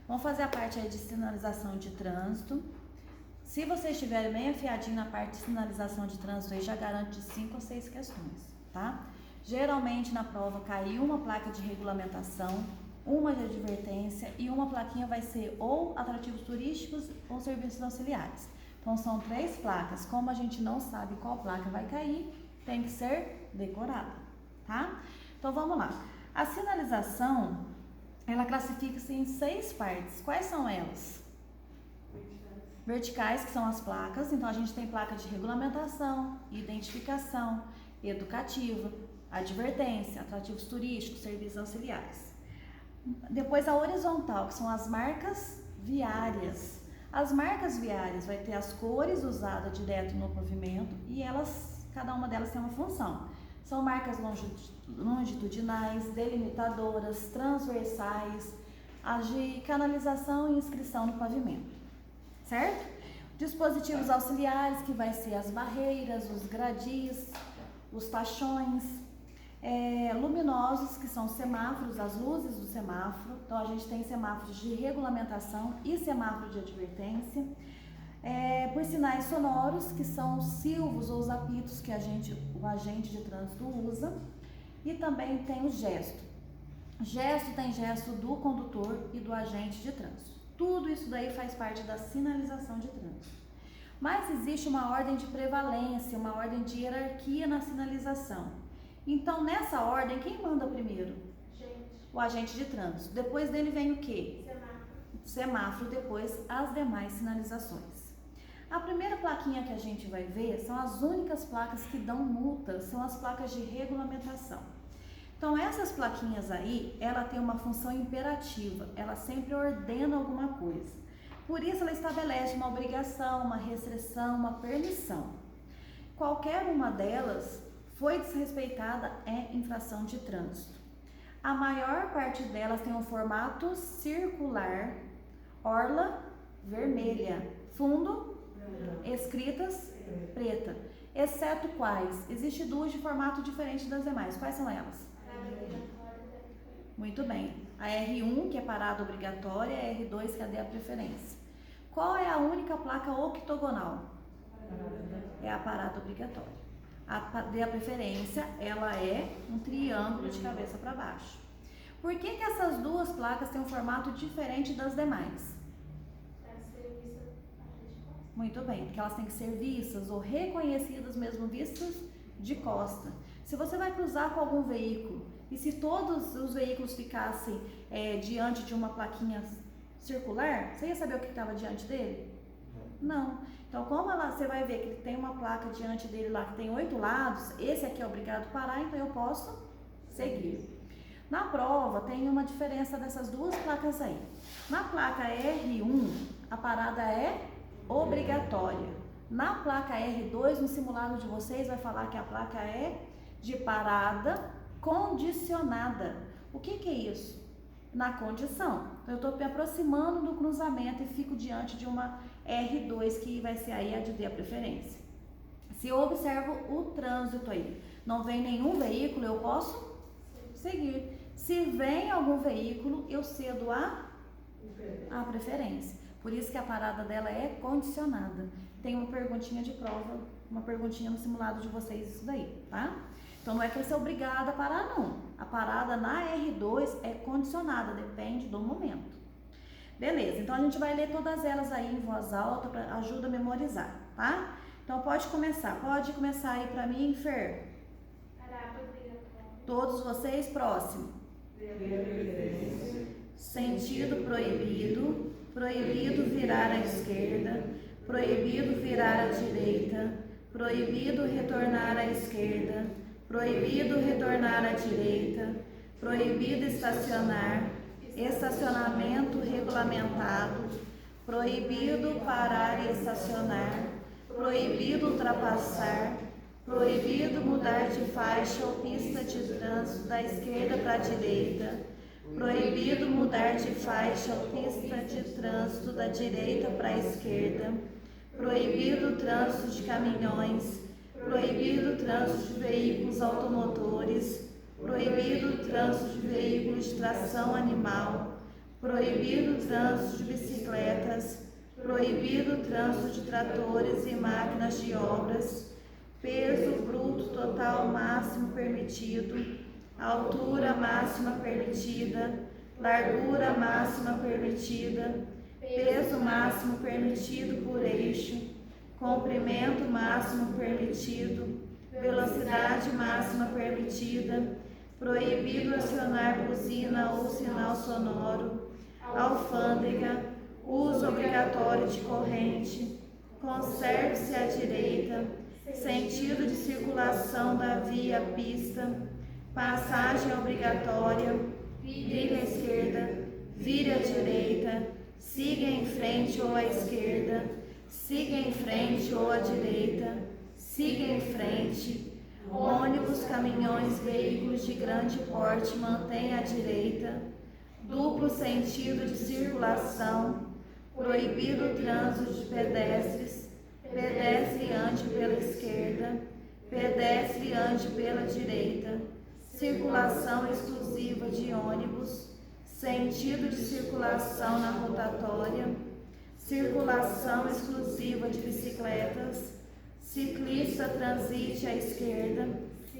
Vamos fazer a parte aí de sinalização de trânsito. Se vocês estiverem bem afiadinho na parte de sinalização de trânsito, aí já garante de 5 a 6 questões, tá? Geralmente na prova cai uma placa de regulamentação, uma de advertência e uma plaquinha vai ser ou atrativos turísticos ou serviços auxiliares. Então são 3 placas. Como a gente não sabe qual placa vai cair, tem que ser decorada, tá? Então vamos lá. A sinalização, ela classifica-se em 6 partes. Quais são elas? Verticais, que são as placas. Então a gente tem placa de regulamentação, identificação, educativa, advertência, atrativos turísticos, serviços auxiliares. Depois a horizontal, que são as marcas viárias. As marcas viárias vai ter as cores usadas direto no pavimento e elas, cada uma delas tem uma função. São marcas longitudinais, delimitadoras, transversais, as de canalização e inscrição no pavimento, certo? Dispositivos auxiliares, que vai ser as barreiras, os gradis, os tachões, luminosos, que são semáforos, as luzes do semáforo. Então a gente tem semáforos de regulamentação e semáforo de advertência. Por sinais sonoros, que são os silvos ou os apitos que o agente de trânsito usa. E também tem o gesto. Tem gesto do condutor e do agente de trânsito. Tudo isso daí faz parte da sinalização de trânsito. Mas existe uma ordem de prevalência, uma ordem de hierarquia na sinalização. Então, nessa ordem, quem manda primeiro? O agente de trânsito. Depois dele vem o quê? Semáforo, depois as demais sinalizações. A primeira plaquinha que a gente vai ver são as únicas placas que dão multas, são as placas de regulamentação. Então, essas plaquinhas aí, ela tem uma função imperativa, ela sempre ordena alguma coisa. Por isso, ela estabelece uma obrigação, uma restrição, uma permissão. Qualquer uma delas foi desrespeitada é infração de trânsito. A maior parte delas tem um formato circular, orla vermelha, fundo escritas preta, exceto quais? Existe 2 de formato diferente das demais. Quais são elas? Muito bem. A R1, que é parada obrigatória, a R2, que é a preferência. Qual é a única placa octogonal? É a parada obrigatória. A preferência, ela é um triângulo de cabeça para baixo. Por que essas 2 placas têm um formato diferente das demais? Muito bem, porque elas têm que ser vistas ou reconhecidas mesmo vistas de costa. Se você vai cruzar com algum veículo e se todos os veículos ficassem diante de uma plaquinha circular, você ia saber o que estava diante dele? Não. Então, como você vai ver que tem uma placa diante dele lá que tem 8 lados, esse aqui é obrigado a parar, então eu posso seguir. Na prova tem uma diferença dessas 2 placas aí. Na placa R1, a parada é obrigatória. Na placa R2, no simulado de vocês, vai falar que a placa é de parada condicionada. O que é isso? Na condição. Eu estou me aproximando do cruzamento e fico diante de uma R2, que vai ser aí a de D a preferência. Se eu observo o trânsito aí, não vem nenhum veículo, eu posso seguir. Se vem algum veículo, eu cedo a preferência. Por isso que a parada dela é condicionada. Tem uma perguntinha de prova, uma perguntinha no simulado de vocês, isso daí, tá? Então, não é que eu sou obrigada a parar, não. A parada na R2 é condicionada, depende do momento. Beleza, então a gente vai ler todas elas aí em voz alta, para ajuda a memorizar, tá? Então, pode começar aí pra mim, Fer. Todos vocês, próximo. Sentido proibido. Proibido virar à esquerda, proibido virar à direita, proibido retornar à esquerda, proibido retornar à direita, proibido estacionar, estacionamento regulamentado, proibido parar e estacionar, proibido ultrapassar, proibido mudar de faixa ou pista de trânsito da esquerda para a direita, proibido mudar de faixa ou pista de trânsito da direita para a esquerda, proibido o trânsito de caminhões, proibido o trânsito de veículos automotores, proibido o trânsito de veículos de tração animal, proibido o trânsito de bicicletas, proibido o trânsito de tratores e máquinas de obras, peso bruto total máximo permitido, altura máxima permitida, largura máxima permitida, peso máximo permitido por eixo, comprimento máximo permitido, velocidade máxima permitida, proibido acionar buzina ou sinal sonoro, alfândega, uso obrigatório de corrente, conserve-se à direita, sentido de circulação da via-pista, passagem obrigatória, vire à esquerda, vire à direita, siga em frente ou à esquerda, siga em frente ou à direita, siga em frente, ônibus, caminhões, veículos de grande porte, mantenha à direita, duplo sentido de circulação, proibido o trânsito de pedestres, pedestre ande pela esquerda, pedestre ande pela direita, circulação exclusiva de ônibus, sentido de circulação na rotatória, circulação exclusiva de bicicletas, ciclista transite à esquerda,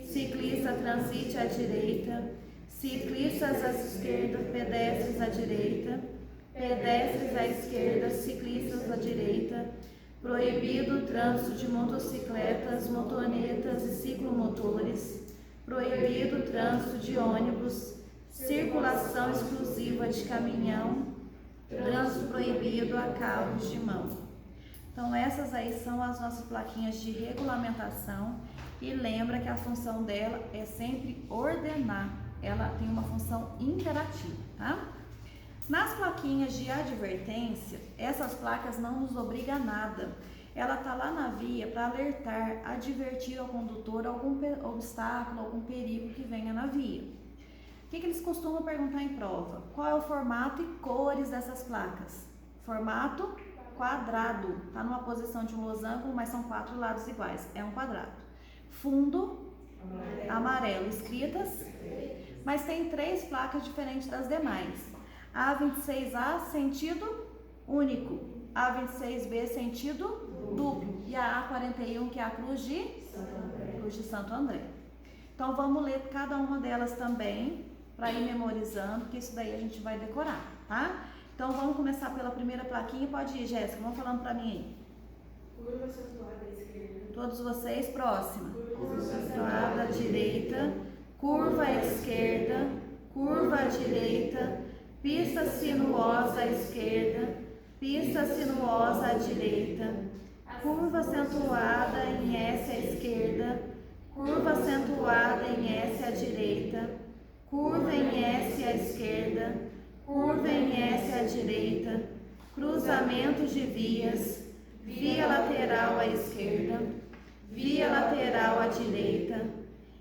ciclista transite à direita, ciclistas à esquerda, pedestres à direita, pedestres à esquerda, ciclistas à direita, proibido o trânsito de motocicletas, motonetas e ciclomotores, proibido o trânsito de ônibus, circulação exclusiva de caminhão, trânsito proibido a carros de mão. Então essas aí são as nossas plaquinhas de regulamentação e lembra que a função dela é sempre ordenar, ela tem uma função interativa, tá? Nas plaquinhas de advertência, essas placas não nos obrigam a nada. Ela está lá na via para alertar, advertir ao condutor algum obstáculo, algum perigo que venha na via. O que eles costumam perguntar em prova? Qual é o formato e cores dessas placas? Formato quadrado, está numa posição de um losango, mas são 4 lados iguais, é um quadrado. Fundo amarelo, escritas, mas tem 3 placas diferentes das demais. A26A, sentido único. A26B, sentido duplo. E a A41, que é a cruz de Santo André. Então, vamos ler cada uma delas também, para ir memorizando, que isso daí a gente vai decorar, tá? Então, vamos começar pela primeira plaquinha. Pode ir, Jéssica, vão falando para mim aí. Curva acentuada à esquerda. Todos vocês, próxima. Curva Acentuada à direita, curva à esquerda, curva à direita, pista sinuosa à esquerda, pista sinuosa à direita, curva acentuada em S à esquerda, curva acentuada em S à direita, curva em S à esquerda, curva em S à direita, cruzamento de vias, via lateral à esquerda, via lateral à direita,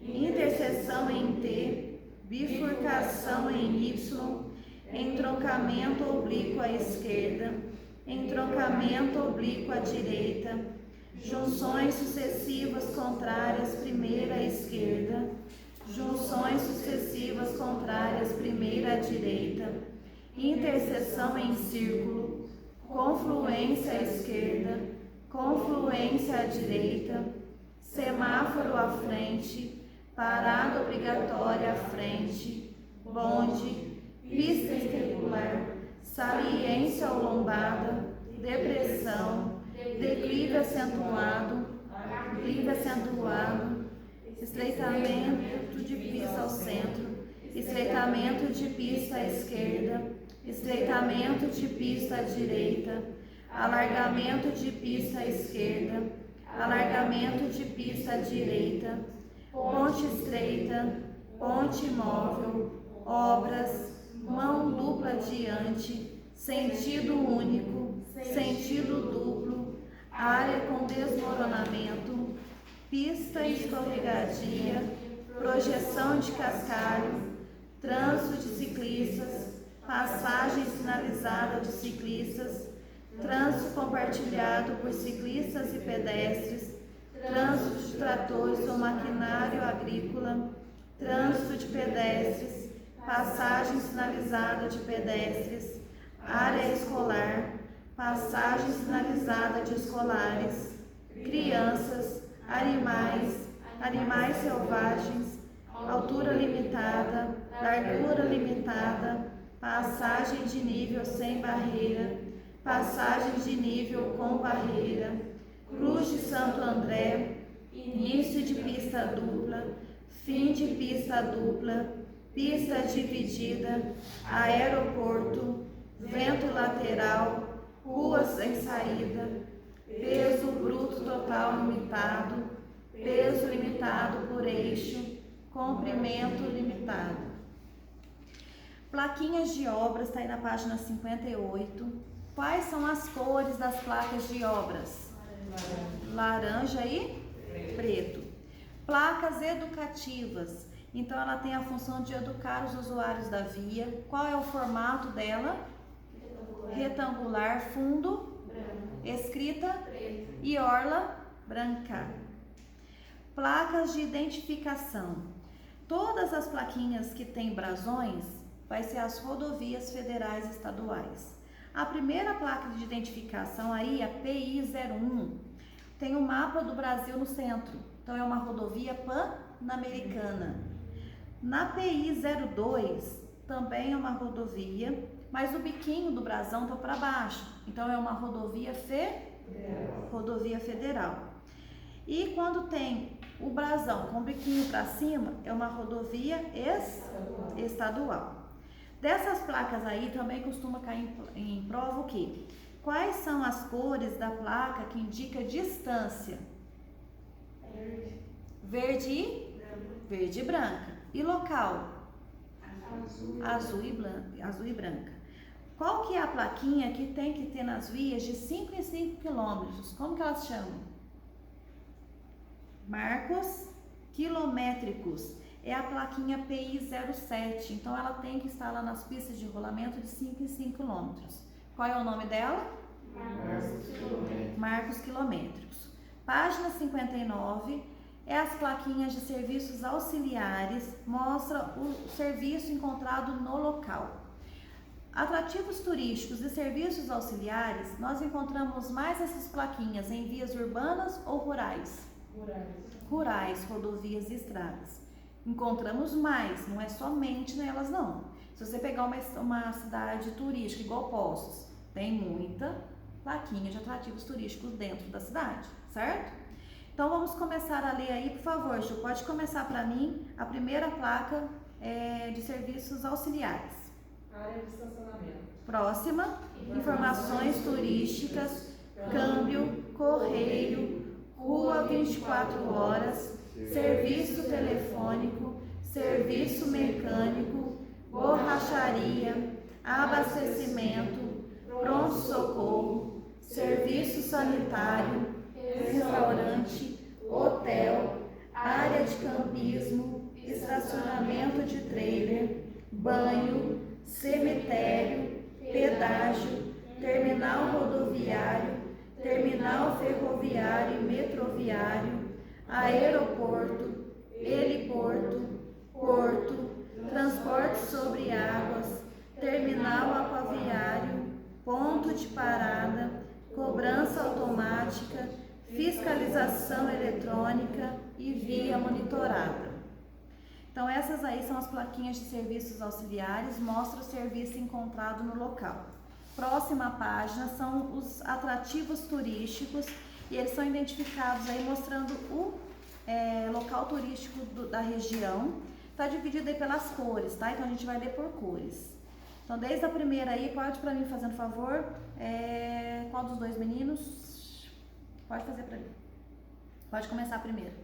interseção em T, bifurcação em Y, entroncamento oblíquo à esquerda, entroncamento oblíquo à direita, junções sucessivas contrárias primeira à esquerda, junções sucessivas contrárias primeira à direita, interseção em círculo, confluência à esquerda, confluência à direita, semáforo à frente, parada obrigatória à frente, bonde, pista irregular, saliência ou lombada, depressão, declive acentuado, estreitamento de pista ao centro, estreitamento de pista à esquerda, estreitamento de pista à direita, alargamento de pista à esquerda, alargamento de pista à direita, ponte estreita, ponte móvel, obras, mão dupla adiante, sentido único, sentido duplo, área com desmoronamento, pista escorregadia, projeção de cascalho, trânsito de ciclistas, passagem sinalizada de ciclistas, trânsito compartilhado por ciclistas e pedestres, trânsito de tratores ou maquinário agrícola, trânsito de pedestres, passagem sinalizada de pedestres, área escolar, passagem sinalizada de escolares, crianças, animais selvagens, altura limitada, largura limitada, passagem de nível sem barreira, passagem de nível com barreira, Cruz de Santo André, início de pista dupla, fim de pista dupla, pista dividida, aeroporto, vento lateral, rua sem saída, peso bruto total limitado, peso limitado por eixo, comprimento limitado. Plaquinhas de obras, está aí na página 58. Quais são as cores das placas de obras? Laranja e preto. Placas educativas. Então, ela tem a função de educar os usuários da via. Qual é o formato dela? Retangular, fundo, escrita e orla branca. Placas de identificação. Todas as plaquinhas que têm brasões vai ser as rodovias federais e estaduais. A primeira placa de identificação aí, a PI-01, tem o mapa do Brasil no centro. Então, é uma rodovia pan-americana. Na PI-02, também é uma rodovia, mas o biquinho do brasão está para baixo. Então, é uma rodovia federal. E quando tem o brasão com o biquinho para cima, é uma rodovia estadual. Dessas placas aí, também costuma cair em prova o quê? Quais são as cores da placa que indica distância? Verde e branca. E local? Azul e branca. Qual que é a plaquinha que tem que ter nas vias de 5 em 5 quilômetros? Como que elas chamam? Marcos quilométricos. É a plaquinha PI-07. Então, ela tem que estar lá nas pistas de rolamento de 5 em 5 quilômetros. Qual é o nome dela? Marcos quilométricos. Página 59 é as plaquinhas de serviços auxiliares, mostra o serviço encontrado no local. Atrativos turísticos e serviços auxiliares, nós encontramos mais essas plaquinhas em vias urbanas ou rurais? Rurais, rodovias e estradas. Encontramos mais, não é somente nelas não. Se você pegar uma cidade turística igual Poços, tem muita plaquinha de atrativos turísticos dentro da cidade, certo? Então vamos começar a ler aí, por favor, Ju, pode começar para mim a primeira placa de serviços auxiliares. Área de estacionamento. Próxima, informações turísticas, câmbio, correio, rua 24 horas, serviço telefônico, serviço mecânico, borracharia, abastecimento, pronto-socorro, serviço sanitário, restaurante, hotel, área de campismo, estacionamento de trailer, banho, cemitério, pedágio, terminal rodoviário, terminal ferroviário e metroviário, aeroporto, heliporto, porto, transporte sobre águas, terminal aquaviário, ponto de parada, cobrança automática, fiscalização eletrônica e via monitorada. Então essas aí são as plaquinhas de serviços auxiliares, mostra o serviço encontrado no local. Próxima página são os atrativos turísticos e eles são identificados aí mostrando o local turístico da região. Está dividido aí pelas cores, tá? Então a gente vai ler por cores. Então desde a primeira aí, pode para mim fazendo favor, qual dos dois meninos? Pode fazer para mim. Pode começar primeiro.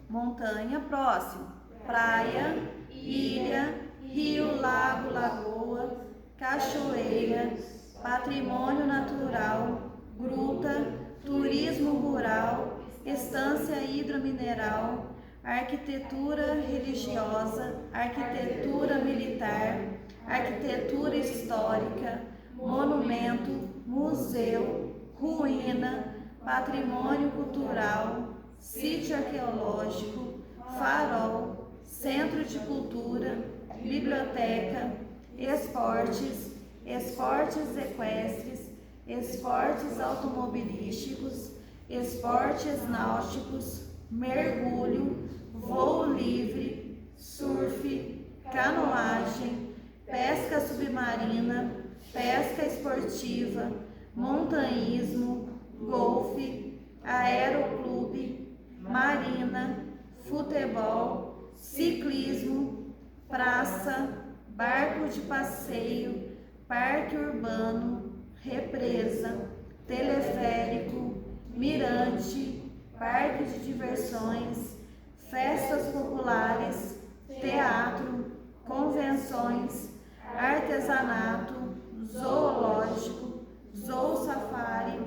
Montanha, próximo. Praia, ilha, rio, lago, lagoa, cachoeira, patrimônio natural, gruta, turismo rural, estância hidromineral, arquitetura religiosa, arquitetura militar, arquitetura histórica, monumento, museu, ruína, patrimônio cultural, sítio arqueológico, farol, centro de cultura, biblioteca, esportes, esportes equestres, esportes automobilísticos, esportes náuticos, mergulho, voo livre, surf, canoagem, pesca submarina, pesca esportiva, montanhismo, golfe, aeroclube, marina, futebol, ciclismo, praça, barco de passeio, parque urbano, represa, teleférico, mirante, parque de diversões, festas populares, teatro, convenções, artesanato, zoológico, zoosafari,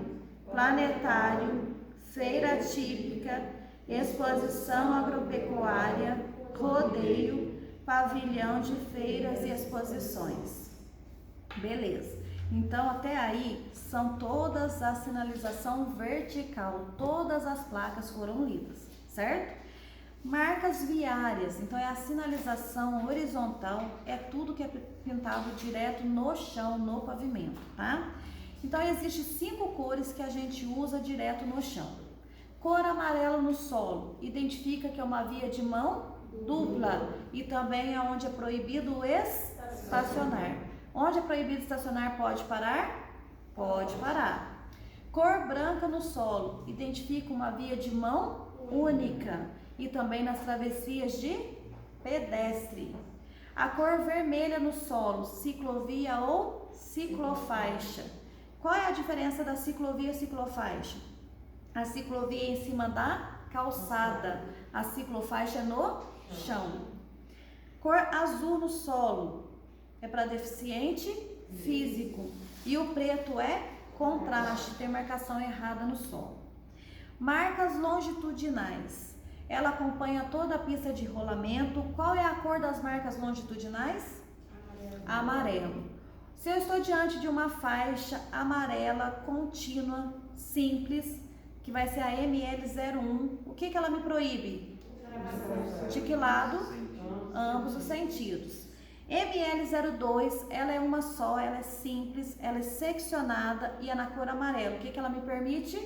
planetário, feira típica, exposição agropecuária, rodeio, pavilhão de feiras e exposições. Beleza. Então, até aí são todas a sinalização vertical, todas as placas foram lidas, certo? Marcas viárias, então é a sinalização horizontal, é tudo que é pintado direto no chão, no pavimento, tá? Então, existem 5 cores que a gente usa direto no chão. Cor amarela no solo, identifica que é uma via de mão dupla e também é onde é proibido estacionar. Onde é proibido estacionar, pode parar? Pode parar. Cor branca no solo, identifica uma via de mão única e também nas travessias de pedestre. A cor vermelha no solo, ciclovia ou ciclofaixa. Qual é a diferença da ciclovia e ciclofaixa? A ciclovia é em cima da calçada, a ciclofaixa no chão. Cor azul no solo é para deficiente físico e o preto é contraste, tem marcação errada no solo. Marcas longitudinais, ela acompanha toda a pista de rolamento. Qual é a cor das marcas longitudinais? Amarelo. Se eu estou diante de uma faixa amarela contínua, simples, que vai ser a ML01, o que ela me proíbe? De que lado? Ambos os sentidos. ML02, ela é uma só, ela é simples, ela é seccionada e é na cor amarela. O que ela me permite?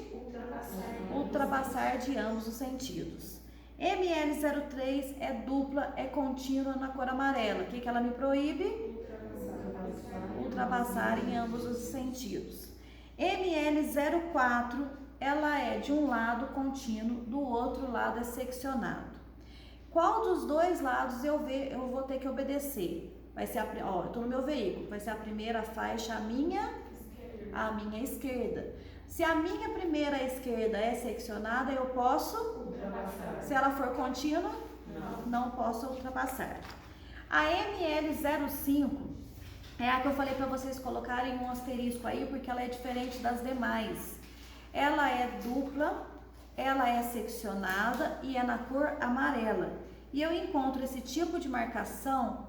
Ultrapassar de ambos os sentidos. ML03 é dupla, é contínua na cor amarela. O que ela me proíbe? Ultrapassar em ambos os sentidos. ML04, ela é de um lado contínuo, do outro lado é seccionado. Qual dos dois lados eu vou ter que obedecer? Vai ser eu estou no meu veículo, vai ser a primeira faixa a minha esquerda. Se a minha primeira esquerda é seccionada, eu posso ultrapassar. Se ela for contínua, não posso ultrapassar. A ML05 é a que eu falei para vocês colocarem um asterisco aí, porque ela é diferente das demais. Ela é dupla, ela é seccionada e é na cor amarela. E eu encontro esse tipo de marcação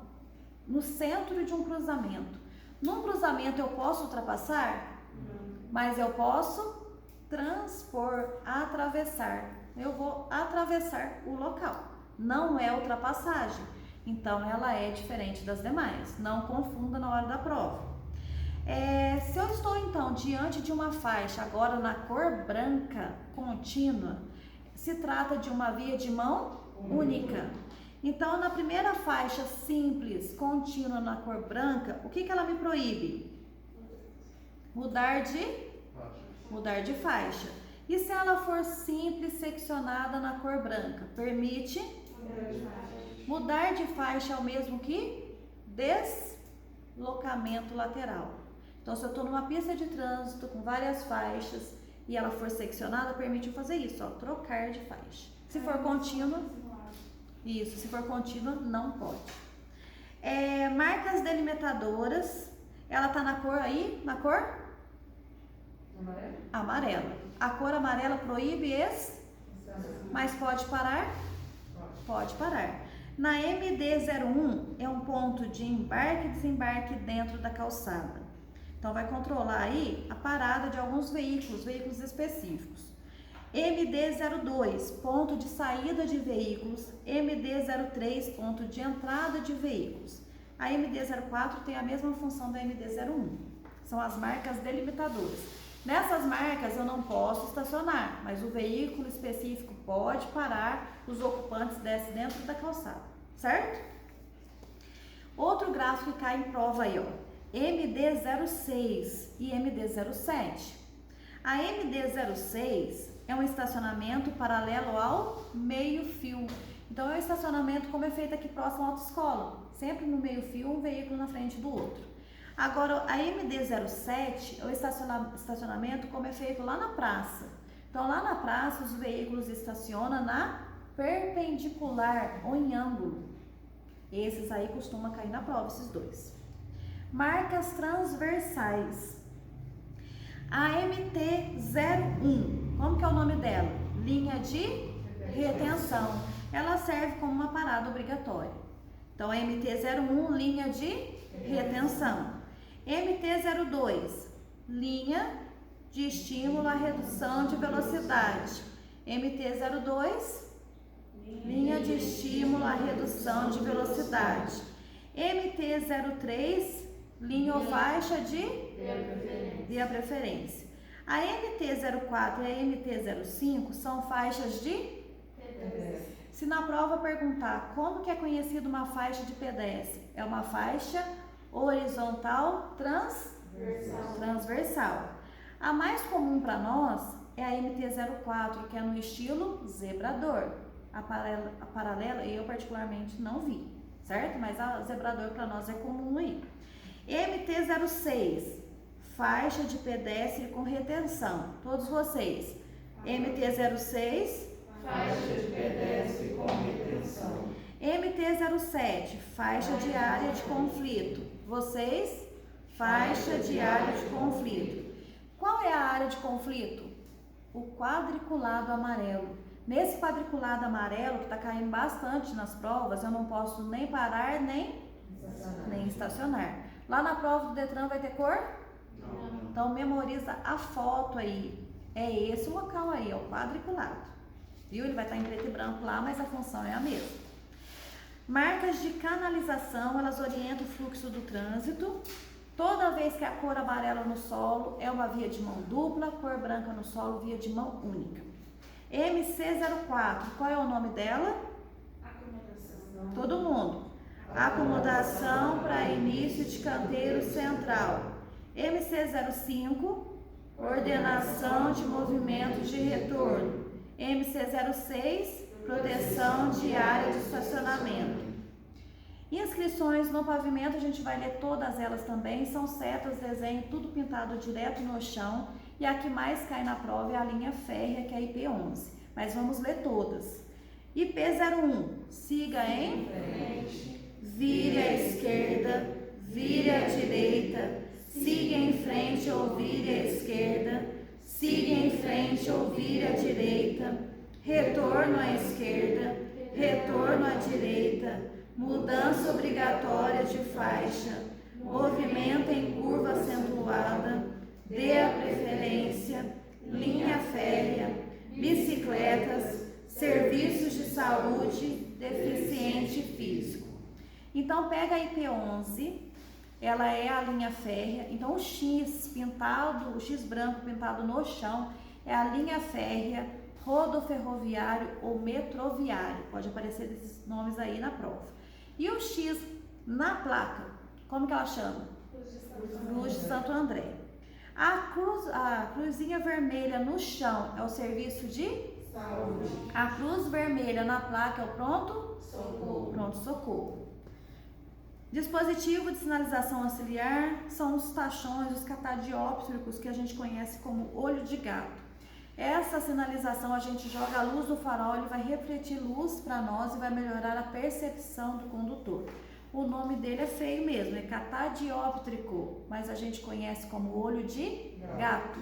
no centro de um cruzamento. Num cruzamento eu posso ultrapassar? Mas eu posso transpor, atravessar. Eu vou atravessar o local. Não é ultrapassagem. Então, ela é diferente das demais. Não confunda na hora da prova. Se eu estou, então, diante de uma faixa, agora na cor branca, contínua, se trata de uma via de mão única. Então, na primeira faixa simples, contínua na cor branca, o que ela me proíbe? Mudar de faixa. E se ela for simples, seccionada na cor branca, permite mudar de faixa ao mesmo que deslocamento lateral. Então, se eu estou numa pista de trânsito com várias faixas e ela for seccionada, permite eu fazer isso, trocar de faixa. Se for contínua, se for contínua, não pode. Marcas delimitadoras, ela está na cor aí, na cor? Amarela. A cor amarela proíbe mas pode parar? Pode parar. Na MD01 é um ponto de embarque e desembarque dentro da calçada. Então, vai controlar aí a parada de alguns veículos específicos. MD02, ponto de saída de veículos. MD03, ponto de entrada de veículos. A MD-04 tem a mesma função da MD-01, são as marcas delimitadoras. Nessas marcas eu não posso estacionar, mas o veículo específico pode parar, os ocupantes descem dentro da calçada, certo? Outro gráfico que cai em prova aí, ó, MD-06 e MD-07. A MD-06 é um estacionamento paralelo ao meio-fio. Então, é um estacionamento como é feito aqui próximo à autoescola. Sempre no meio-fio, um veículo na frente do outro. Agora, a MD-07 é o estacionamento como é feito lá na praça. Então, lá na praça, os veículos estacionam na perpendicular ou em ângulo. Esses aí costumam cair na prova, esses dois. Marcas transversais. A MT-01, como que é o nome dela? Linha de retenção. Ela serve como uma parada obrigatória. Então, a MT-01, linha de retenção. MT-02, linha de estímulo à redução de velocidade. MT-02, linha de estímulo à redução de velocidade. MT-03, linha ou faixa de a preferência. A MT-04 e a MT-05 são faixas de pedestre. Se na prova perguntar como que é conhecida uma faixa de pedestre, é uma faixa horizontal transversal. A mais comum para nós é a MT-04, que é no estilo zebrador. A paralela eu particularmente não vi, certo? Mas a zebrador para nós é comum aí. MT-06, faixa de pedestre com retenção. Todos vocês. MT-06, faixa de pedestre com retenção. MT-07, faixa de área de conflito. Vocês? Faixa de área de conflito. Qual é a área de conflito? O quadriculado amarelo. Nesse quadriculado amarelo, que está caindo bastante nas provas, eu não posso nem parar, nem estacionar. Lá na prova do Detran vai ter cor? Não. Então, memoriza a foto aí. É esse o local aí, é o quadriculado. Viu? Ele vai estar em preto e branco lá, mas a função é a mesma. Marcas de canalização, elas orientam o fluxo do trânsito. Toda vez que a cor amarela no solo é uma via de mão dupla, cor branca no solo, via de mão única. MC04, qual é o nome dela? Acomodação. Todo mundo. Acomodação para início de canteiro central. MC05, ordenação de movimentos de retorno. MC06, proteção de área de estacionamento. Inscrições no pavimento, a gente vai ler todas elas também, são setas, desenho, tudo pintado direto no chão, e a que mais cai na prova é a linha férrea, que é a IP11, mas vamos ler todas. IP01, siga em frente, vire à esquerda, vire à direita, siga em frente ou vire à esquerda, siga em frente ou vire à direita, retorno à esquerda, retorno à direita, mudança obrigatória de faixa, movimento em curva acentuada, dê a preferência, linha férrea, bicicletas, serviços de saúde, deficiente físico. Então, pega a IP11, ela é a linha férrea, então o X pintado, o X branco pintado no chão é a linha férrea, rodoferroviário ou metroviário, pode aparecer esses nomes aí na prova. E o X na placa, como que ela chama? Cruz de Santo André. A cruzinha vermelha no chão é o serviço de saúde. A cruz vermelha na placa é o Socorro. pronto-socorro. Dispositivo de sinalização auxiliar são os tachões, os catadióptricos, que a gente conhece como olho de gato. Essa sinalização a gente joga a luz do farol, ele vai refletir luz para nós e vai melhorar a percepção do condutor. O nome dele é feio mesmo, é catadióptrico, mas a gente conhece como olho de gato.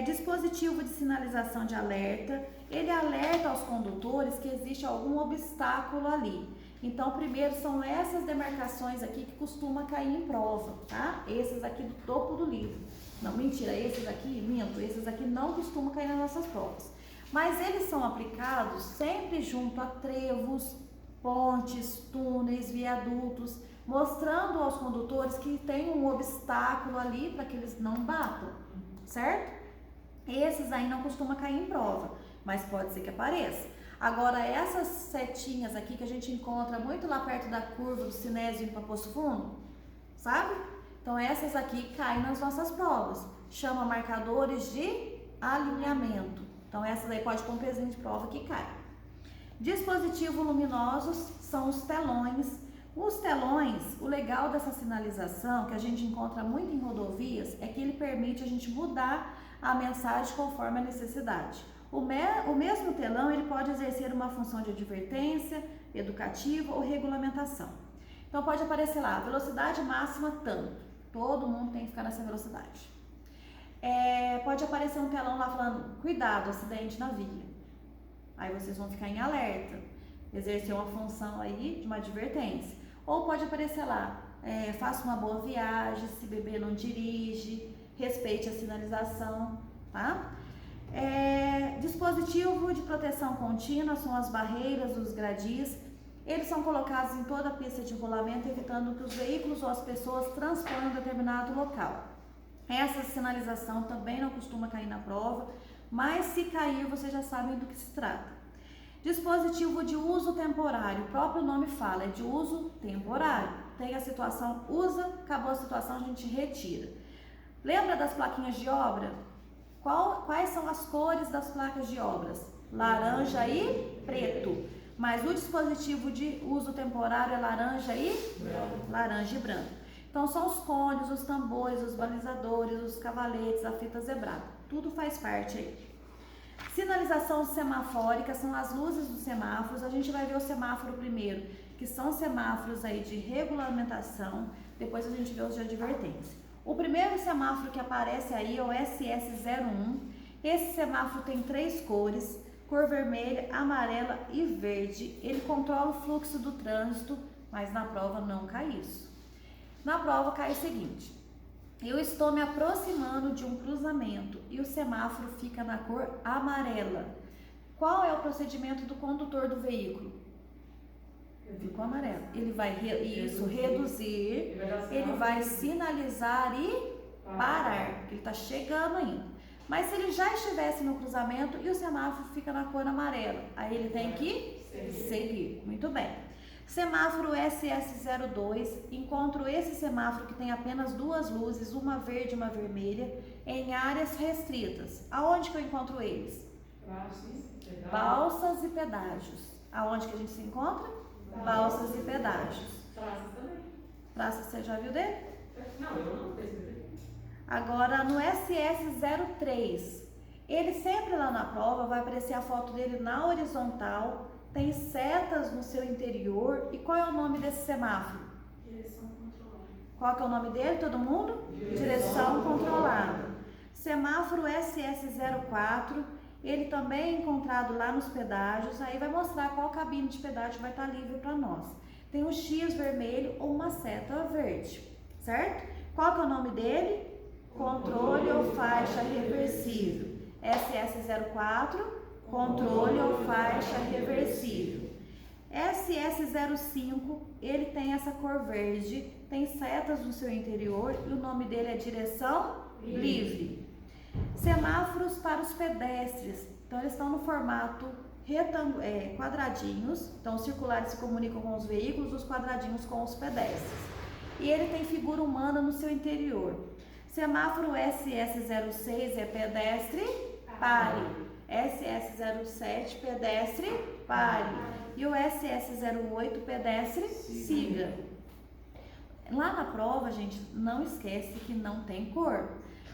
Dispositivo de sinalização de alerta, ele alerta aos condutores que existe algum obstáculo ali. Então, primeiro são essas demarcações aqui que costuma cair em prova, tá? Esses aqui do topo do livro. Não, mentira, esses aqui, minto, esses aqui não costumam cair nas nossas provas. Mas eles são aplicados sempre junto a trevos, pontes, túneis, viadutos, mostrando aos condutores que tem um obstáculo ali para que eles não batam, certo? Esses aí não costuma cair em prova, mas pode ser que apareça. Agora, essas setinhas aqui que a gente encontra muito lá perto da curva do Sinésio indo para Poço Fundo, sabe? Então, essas aqui caem nas nossas provas. Chama marcadores de alinhamento. Então, essas aí pode pôr um pezinho de prova que cai. Dispositivos luminosos são os telões. Os telões, o legal dessa sinalização, que a gente encontra muito em rodovias, é que ele permite a gente mudar a mensagem conforme a necessidade. O mesmo telão, ele pode exercer uma função de advertência, educativa ou regulamentação. Então, pode aparecer lá, velocidade máxima tanto. Todo mundo tem que ficar nessa velocidade. Pode aparecer um telão lá falando, cuidado, acidente na via. Aí vocês vão ficar em alerta, exercer uma função aí de uma advertência. Ou pode aparecer lá, faça uma boa viagem, se beber não dirige, respeite a sinalização, tá? Dispositivo de proteção contínua são as barreiras, os gradis. Eles são colocados em toda a pista de rolamento, evitando que os veículos ou as pessoas transponham determinado local. Essa sinalização também não costuma cair na prova, mas se cair, vocês já sabem do que se trata. Dispositivo de uso temporário, o próprio nome fala, é de uso temporário. Tem a situação, usa, acabou a situação, a gente retira. Lembra das plaquinhas de obra? Quais são as cores das placas de obras? Laranja e preto. Mas o dispositivo de uso temporário é laranja e branco. Laranja e branco. Então são os cones, os tambores, os balizadores, os cavaletes, a fita zebrada. Tudo faz parte aí. Sinalização semafórica são as luzes dos semáforos. A gente vai ver o semáforo primeiro, que são semáforos aí de regulamentação. Depois a gente vê os de advertência. O primeiro semáforo que aparece aí é o SS01. Esse semáforo tem 3 cores, cor vermelha, amarela e verde. Ele controla o fluxo do trânsito, mas na prova não cai isso. Na prova cai o seguinte, eu estou me aproximando de um cruzamento e o semáforo fica na cor amarela. Qual é o procedimento do condutor do veículo? Ficou amarelo. Ele vai reduzir, ele vai sinalizar e parar, porque ele está chegando ainda. Mas se ele já estivesse no cruzamento e o semáforo fica na cor amarela, aí ele tem que seguir. Muito bem. Semáforo SS02, encontro esse semáforo que tem apenas 2 luzes, uma verde e uma vermelha, em áreas restritas. Aonde que eu encontro eles? Balsas e pedágios. Aonde que a gente se encontra? Balsas e pedágios. Praças também. Praça, você já viu dele? Não, eu não percebi. Agora, no SS03, ele sempre lá na prova vai aparecer a foto dele na horizontal, tem setas no seu interior. E qual é o nome desse semáforo? Direção controlada. Qual que é o nome dele, todo mundo? Direção controlada. Semáforo SS04, ele também é encontrado lá nos pedágios. Aí vai mostrar qual cabine de pedágio vai estar livre para nós. Tem um X vermelho ou uma seta verde, certo? Qual que é o nome dele? Controle ou faixa reversível. SS04, controle ou faixa reversível. SS05, ele tem essa cor verde, tem setas no seu interior e o nome dele é direção livre. Semáforos para os pedestres, então eles estão no formato quadradinhos, então os circulares se comunicam com os veículos, os quadradinhos com os pedestres. E ele tem figura humana no seu interior. Semáforo SS06 é pedestre, pare. SS07, pedestre, pare. E o SS08, pedestre, siga. Lá na prova, gente, não esquece que não tem cor.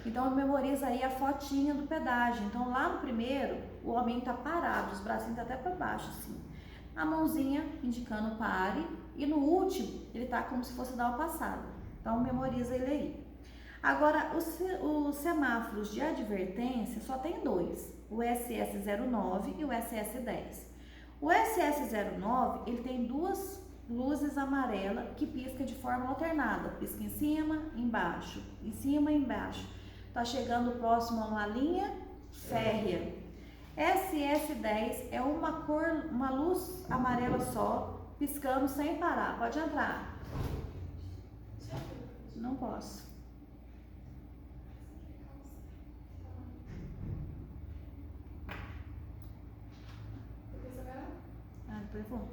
Então, memoriza aí a fotinha do pedágio. Então, lá no primeiro, o homem tá parado, os bracinhos tá até para baixo, assim. A mãozinha indicando pare. E no último, ele tá como se fosse dar uma passada. Então, memoriza ele aí. Agora, os semáforos de advertência só tem 2. O SS09 e o SS10. O SS09, ele tem 2 luzes amarelas que pisca de forma alternada. Pisca em cima, embaixo, em cima, embaixo. Tá chegando próximo a uma linha férrea. SS10 é uma luz amarela só, piscando sem parar. Pode entrar. Não posso. Depois vou.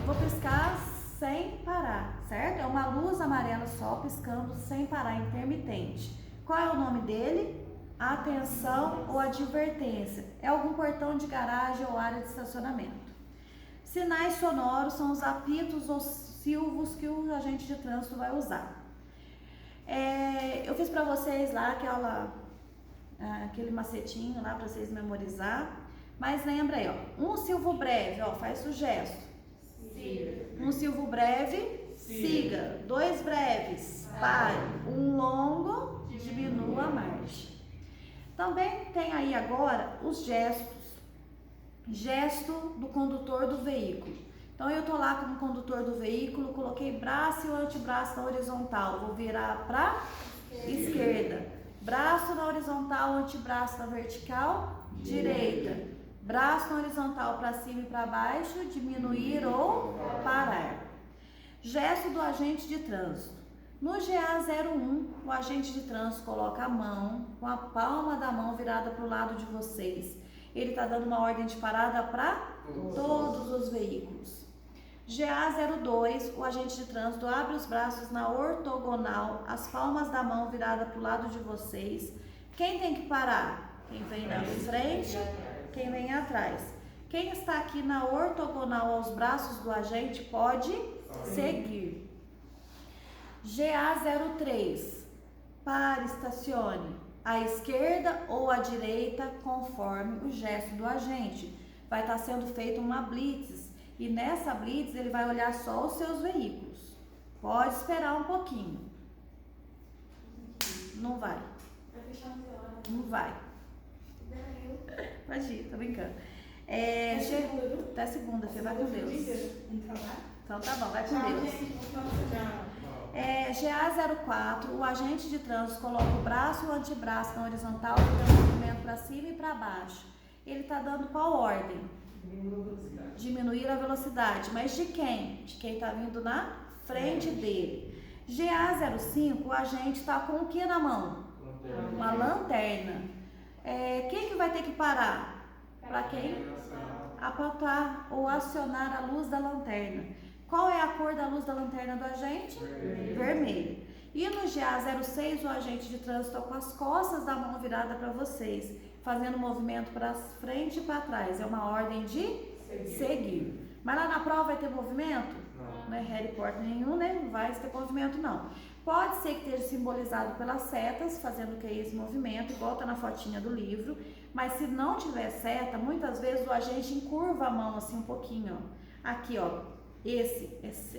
Vou piscar sem parar, certo? É uma luz amarela só piscando sem parar, intermitente. Qual é o nome dele? Atenção ou advertência. É algum portão de garagem ou área de estacionamento. Sinais sonoros são os apitos ou silvos que o agente de trânsito vai usar. Eu fiz para vocês lá aquele macetinho lá para vocês memorizar. Mas lembra aí, ó, um silvo breve, ó, faz o gesto. Siga. Um silvo breve, siga. 2 breves, pare. Um longo, diminua a marcha. Também tem aí agora os gestos. Gesto do condutor do veículo. Então eu tô lá como condutor do veículo, coloquei braço e o antebraço na horizontal. Vou virar para esquerda. Braço na horizontal, antebraço na vertical, direita. Braço na horizontal para cima e para baixo, diminuir ou parar. Gesto do agente de trânsito. No GA01, o agente de trânsito coloca a mão, com a palma da mão virada para o lado de vocês. Ele está dando uma ordem de parada para todos os veículos. GA02, o agente de trânsito abre os braços na ortogonal, as palmas da mão virada para o lado de vocês. Quem tem que parar? Quem vem na frente, quem vem atrás. Quem está aqui na ortogonal aos braços do agente pode seguir. GA03, pare, estacione à esquerda ou à direita conforme o gesto do agente. Vai estar sendo feita uma blitz e nessa blitz ele vai olhar só os seus veículos. Pode esperar um pouquinho. Não vai. Não vai. Pode ir, tô brincando. Até segunda, você vai com Deus. Então tá bom, vai com Deus. GA04, o agente de trânsito coloca o braço e o antebraço na horizontal, dando movimento para cima e para baixo. Ele tá dando qual ordem? Diminuir a velocidade. Mas de quem? De quem tá vindo na frente dele. GA05, o agente tá com o que na mão? Uma lanterna. Quem que vai ter que parar? Para quem? Apontar ou acionar a luz da lanterna. Qual é a cor da luz da lanterna do agente? Vermelho. E no GA06, o agente de trânsito está com as costas da mão virada para vocês, fazendo movimento para frente e para trás. É uma ordem de seguir. Mas lá na prova vai ter movimento? Não é Harry Potter nenhum, né? Não vai ter movimento, não. Pode ser que esteja simbolizado pelas setas, fazendo o que é esse movimento, igual tá na fotinha do livro. Mas se não tiver seta, muitas vezes o agente encurva a mão assim um pouquinho, ó. Aqui, ó. Esse